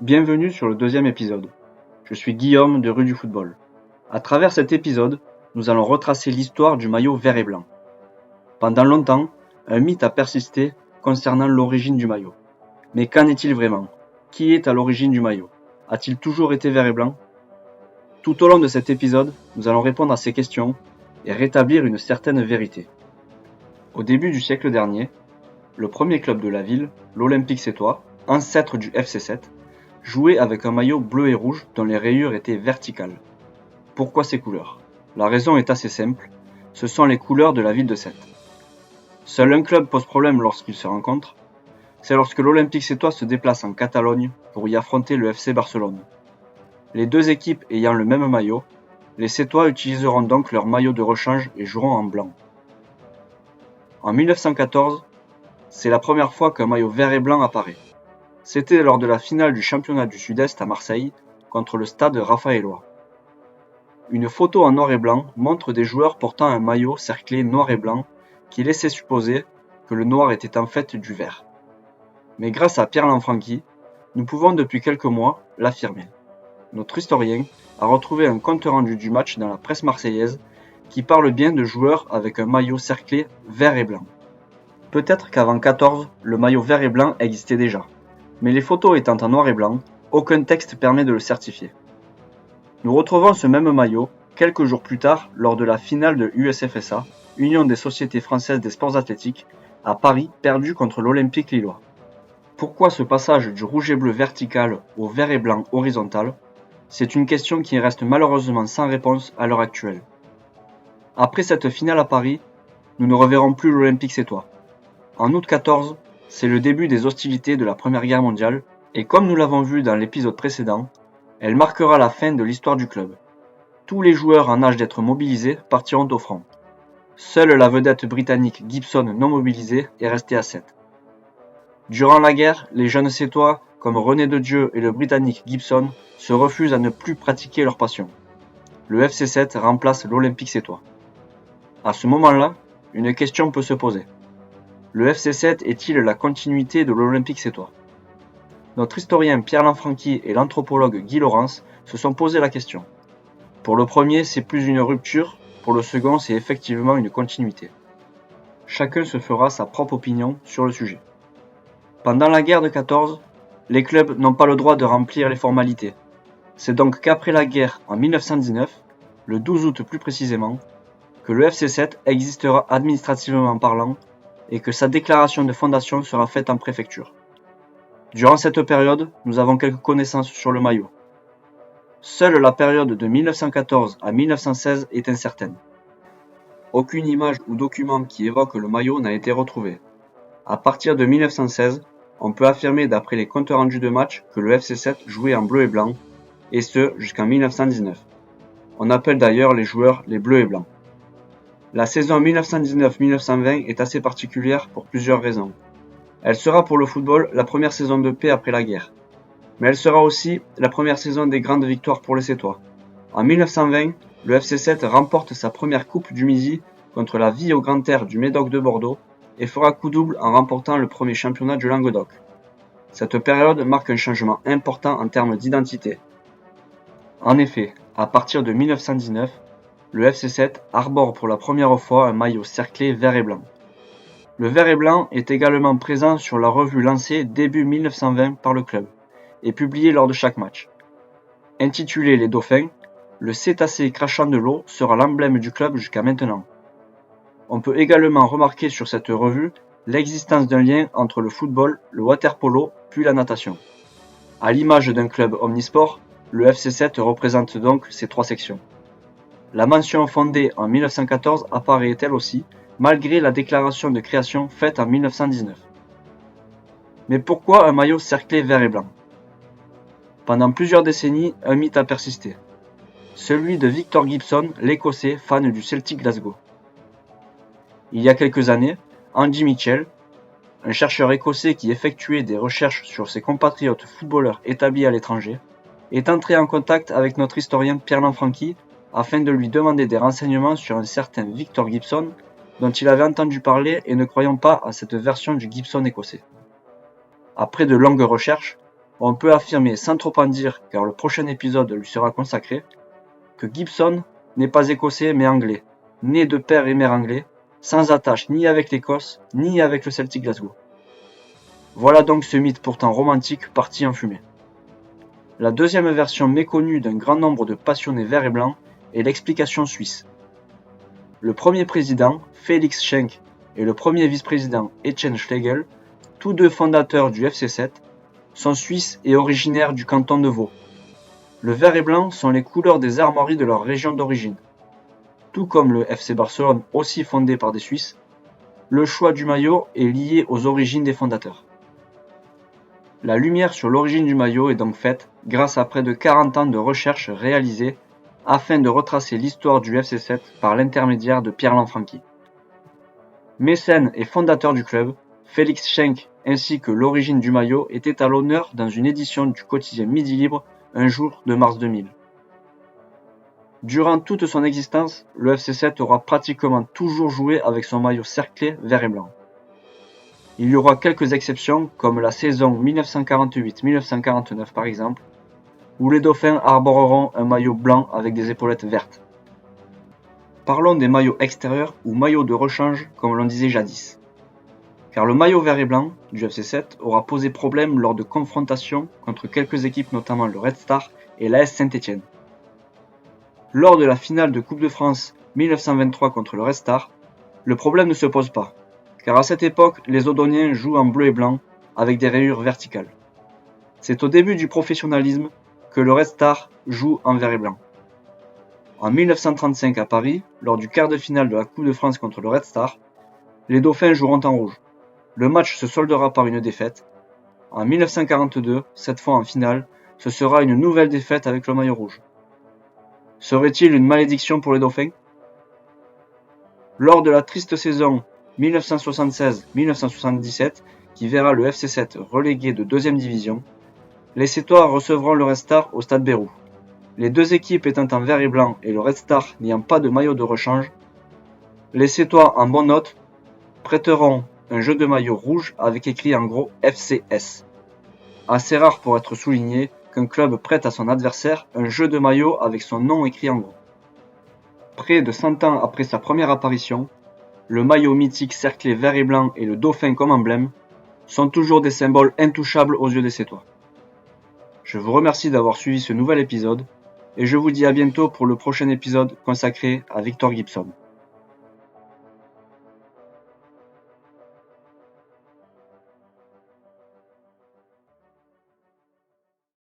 Bienvenue sur le deuxième épisode. Je suis Guillaume de Rue du Football. À travers cet épisode, nous allons retracer l'histoire du maillot vert et blanc. Pendant longtemps, un mythe a persisté concernant l'origine du maillot. Mais qu'en est-il vraiment? Qui est à l'origine du maillot? A-t-il toujours été vert et blanc? Tout au long de cet épisode, nous allons répondre à ces questions et rétablir une certaine vérité. Au début du siècle dernier, le premier club de la ville, l'Olympique Sétois, ancêtre du FC7, jouait avec un maillot bleu et rouge dont les rayures étaient verticales. Pourquoi ces couleurs? La raison est assez simple, ce sont les couleurs de la ville de Sète. Seul un club pose problème lorsqu'ils se rencontrent, c'est lorsque l'Olympique Sétois se déplace en Catalogne pour y affronter le FC Barcelone. Les deux équipes ayant le même maillot, les Sétois utiliseront donc leur maillot de rechange et joueront en blanc. En 1914, c'est la première fois qu'un maillot vert et blanc apparaît. C'était lors de la finale du championnat du Sud-Est à Marseille contre le Stade Raphaëlois. Une photo en noir et blanc montre des joueurs portant un maillot cerclé noir et blanc qui laissait supposer que le noir était en fait du vert. Mais grâce à Pierre Lanfranchi, nous pouvons depuis quelques mois l'affirmer. Notre historien a retrouvé un compte-rendu du match dans la presse marseillaise qui parle bien de joueurs avec un maillot cerclé vert et blanc. Peut-être qu'avant 14, le maillot vert et blanc existait déjà. Mais les photos étant en noir et blanc, aucun texte permet de le certifier. Nous retrouvons ce même maillot quelques jours plus tard lors de la finale de USFSA, Union des Sociétés Françaises des Sports Athlétiques, à Paris, perdue contre l'Olympique Lillois. Pourquoi ce passage du rouge et bleu vertical au vert et blanc horizontal? C'est une question qui reste malheureusement sans réponse à l'heure actuelle. Après cette finale à Paris, nous ne reverrons plus l'Olympique Sétois. En août 14, c'est le début des hostilités de la Première Guerre mondiale, et comme nous l'avons vu dans l'épisode précédent, elle marquera la fin de l'histoire du club. Tous les joueurs en âge d'être mobilisés partiront au front. Seule la vedette britannique Gibson non mobilisée est restée à Sète. Durant la guerre, les jeunes Sétois, comme René de Dieu et le britannique Gibson, se refusent à ne plus pratiquer leur passion. Le FC7 remplace l'Olympique Sétois. À ce moment-là, une question peut se poser. Le FC7 est-il la continuité de l'Olympique Sétois? Notre historien Pierre Lanfranchi et l'anthropologue Guy Laurence se sont posé la question. Pour le premier, c'est plus une rupture, pour le second, c'est effectivement une continuité. Chacun se fera sa propre opinion sur le sujet. Pendant la guerre de 14, les clubs n'ont pas le droit de remplir les formalités. C'est donc qu'après la guerre, en 1919, le 12 août plus précisément, que le FC7 existera administrativement parlant et que sa déclaration de fondation sera faite en préfecture. Durant cette période, nous avons quelques connaissances sur le maillot. Seule la période de 1914 à 1916 est incertaine. Aucune image ou document qui évoque le maillot n'a été retrouvé. À partir de 1916, on peut affirmer d'après les comptes rendus de match que le FC7 jouait en bleu et blanc, et ce jusqu'en 1919. On appelle d'ailleurs les joueurs les bleus et blancs. La saison 1919-1920 est assez particulière pour plusieurs raisons. Elle sera pour le football la première saison de paix après la guerre. Mais elle sera aussi la première saison des grandes victoires pour les Sétois. En 1920, le FC7 remporte sa première Coupe du Midi contre la Vie au Grand Air du Médoc de Bordeaux et fera coup double en remportant le premier championnat du Languedoc. Cette période marque un changement important en termes d'identité. En effet, à partir de 1919, le FC7 arbore pour la première fois un maillot cerclé vert et blanc. Le vert et blanc est également présent sur la revue lancée début 1920 par le club et publiée lors de chaque match. Intitulé Les Dauphins, le cétacé crachant de l'eau sera l'emblème du club jusqu'à maintenant. On peut également remarquer sur cette revue l'existence d'un lien entre le football, le water-polo puis la natation. À l'image d'un club omnisport, le FC7 représente donc ces trois sections. La mention fondée en 1914 apparaît elle aussi, malgré la déclaration de création faite en 1919. Mais pourquoi un maillot cerclé vert et blanc? Pendant plusieurs décennies, un mythe a persisté. Celui de Victor Gibson, l'Écossais fan du Celtic Glasgow. Il y a quelques années, Andy Mitchell, un chercheur écossais qui effectuait des recherches sur ses compatriotes footballeurs établis à l'étranger, est entré en contact avec notre historien Pierre Lanfranchi afin de lui demander des renseignements sur un certain Victor Gibson dont il avait entendu parler et ne croyant pas à cette version du Gibson écossais. Après de longues recherches, on peut affirmer sans trop en dire, car le prochain épisode lui sera consacré, que Gibson n'est pas écossais mais anglais, né de père et mère anglais, sans attache ni avec l'Écosse, ni avec le Celtic Glasgow. Voilà donc ce mythe pourtant romantique parti en fumée. La deuxième version méconnue d'un grand nombre de passionnés verts et blancs est l'explication suisse. Le premier président, Felix Schenk, et le premier vice-président, Etienne Schlegel, tous deux fondateurs du FC 7, sont suisses et originaires du canton de Vaud. Le vert et blanc sont les couleurs des armoiries de leur région d'origine. Tout comme le FC Barcelone, aussi fondé par des Suisses, le choix du maillot est lié aux origines des fondateurs. La lumière sur l'origine du maillot est donc faite grâce à près de 40 ans de recherches réalisées afin de retracer l'histoire du FC 7 par l'intermédiaire de Pierre Lanfranchi. Mécène et fondateur du club, Felix Schenk ainsi que l'origine du maillot étaient à l'honneur dans une édition du quotidien Midi Libre un jour de mars 2000. Durant toute son existence, le FC 7 aura pratiquement toujours joué avec son maillot cerclé vert et blanc. Il y aura quelques exceptions comme la saison 1948-1949 par exemple, où les Dauphins arboreront un maillot blanc avec des épaulettes vertes. Parlons des maillots extérieurs ou maillots de rechange comme l'on disait jadis. Car le maillot vert et blanc du FC 7 aura posé problème lors de confrontations contre quelques équipes notamment le Red Star et l'AS Saint-Étienne. Lors de la finale de Coupe de France 1923 contre le Red Star, le problème ne se pose pas, car à cette époque, les Odoniens jouent en bleu et blanc avec des rayures verticales. C'est au début du professionnalisme que le Red Star joue en vert et blanc. En 1935 à Paris, lors du quart de finale de la Coupe de France contre le Red Star, les Dauphins joueront en rouge. Le match se soldera par une défaite. En 1942, cette fois en finale, ce sera une nouvelle défaite avec le maillot rouge. Serait-il une malédiction pour les Dauphins ? Lors de la triste saison 1976-1977, qui verra le FC 7 relégué de 2e division, les Sétois recevront le Red Star au Stade Bérou. Les deux équipes étant en vert et blanc et le Red Star n'ayant pas de maillot de rechange, les Sétois en bonne note prêteront un jeu de maillot rouge avec écrit en gros FCS. Assez rare pour être souligné qu'un club prête à son adversaire un jeu de maillot avec son nom écrit en gros. Près de 100 ans après sa première apparition, le maillot mythique cerclé vert et blanc et le dauphin comme emblème sont toujours des symboles intouchables aux yeux des Sétois. Je vous remercie d'avoir suivi ce nouvel épisode et je vous dis à bientôt pour le prochain épisode consacré à Victor Gibson.